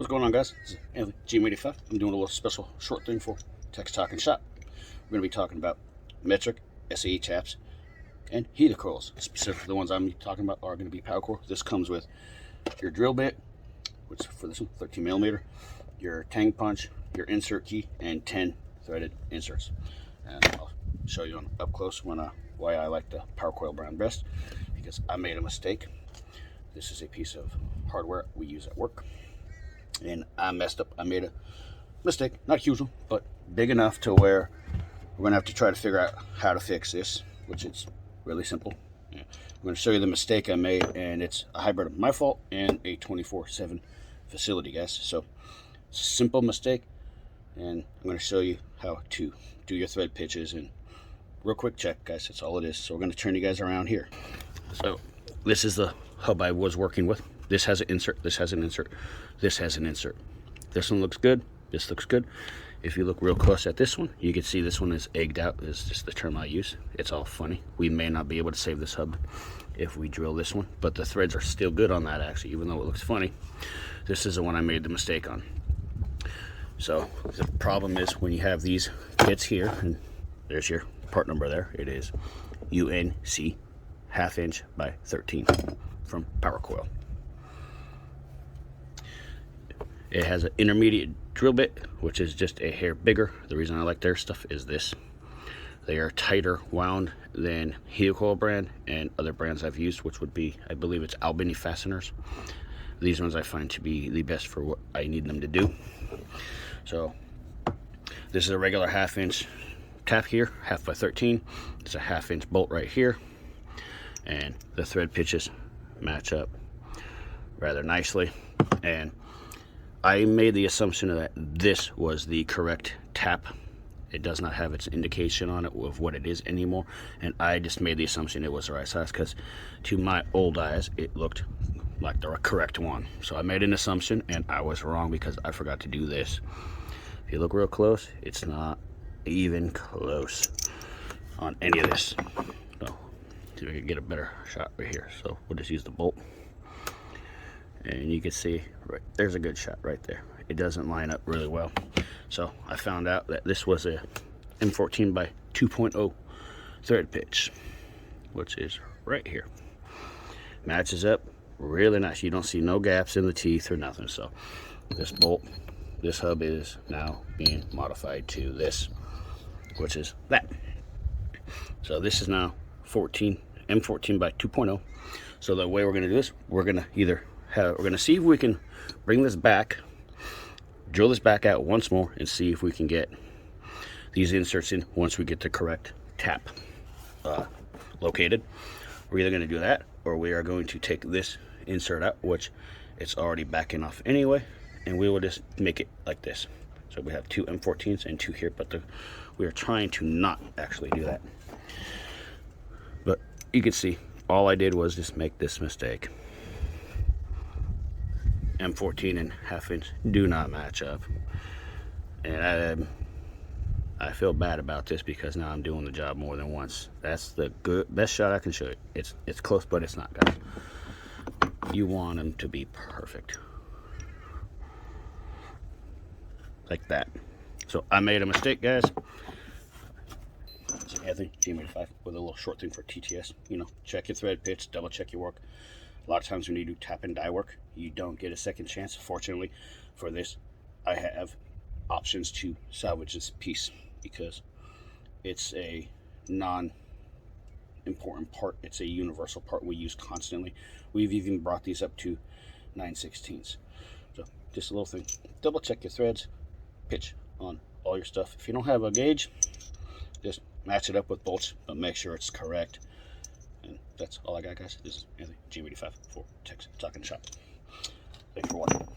What's going on, guys? This is Anthony, GM85. I'm doing a little special short thing for Text Talk and Shop. We're going to be talking about metric, SAE taps, and heater coils. Specifically, the ones I'm talking about are going to be power coil. This comes with your drill bit, which for this one, 13 millimeter, your tang punch, your insert key, and 10 threaded inserts. And I'll show you on up close why I like the power coil brand best, because I made a mistake. This is a piece of hardware we use at work, and I messed up. I made a mistake, not a huge one, but big enough to where we're gonna have to try to figure out how to fix this, which is really simple. I'm gonna show you the mistake I made, and it's a hybrid of my fault and a 24/7 facility, guys. So it's a simple mistake, and I'm gonna show you how to do your thread pitches and real quick check, guys. That's all it is. So we're gonna turn you guys around here. So this is the hub I was working with. This has an insert, this has an insert, this has an insert. This one looks good, this looks good. If you look real close at this one, you can see this one is egged out, is just the term I use. It's all funny. We may not be able to save this hub if we drill this one, but the threads are still good on that actually, even though it looks funny. This is the one I made the mistake on. So the problem is when you have these kits here, and there's your part number there, it is UNC 1/2 inch by 13 from Power Coil. It has an intermediate drill bit, which is just a hair bigger. The reason I like their stuff is this. They are tighter wound than Heater Coil brand and other brands I've used, which would be, I believe it's Albany fasteners. These ones I find to be the best for what I need them to do. So this is a regular 1/2 inch tap here, 1/2 by 13. It's a 1/2 inch bolt right here. And the thread pitches match up rather nicely. And I made the assumption that this was the correct tap. It does not have its indication on it of what it is anymore, and I just made the assumption it was the right size because to my old eyes it looked like the correct one. So I made an assumption and I was wrong because I forgot to do this. If you look real close, it's not even close on any of this. So see if I can get a better shot right here. So we'll just use the bolt, and you can see right there's a good shot right there. It doesn't line up really well. So I found out that this was a M14 by 2.0 thread pitch, which is right here. Matches up really nice. You don't see no gaps in the teeth or nothing. So this bolt, this hub is now being modified to this, which is that. So this is now M14 by 2.0. So the way we're going to do this, we're going to see if we can bring this back, drill this back out once more, and see if we can get these inserts in once we get the correct tap located. We're either going to do that, or we are going to take this insert out, which it's already backing off anyway, and we will just make it like this. So we have two M14s and two here, but we are trying to not actually do that. But you can see all I did was just make this mistake. M14 and 1/2 inch do not match up, and I feel bad about this because now I'm doing the job more than once. That's the best shot I can show you. It's close, but it's not, guys. You want them to be perfect like that. So I made a mistake, guys. It's Anthony, GM85, with a little short thing for TTS. You know, check your thread pitch, double check your work. A lot of times when you do tap and die work, you don't get a second chance. Fortunately for this, I have options to salvage this piece because it's a non-important part. It's a universal part we use constantly. We've even brought these up to 9/16. So just a little thing. Double check your threads, pitch on all your stuff. If you don't have a gauge, just match it up with bolts, but make sure it's correct. And that's all I got, guys. This is Anthony, GM85 for Text Talk and Shop. Thanks for watching.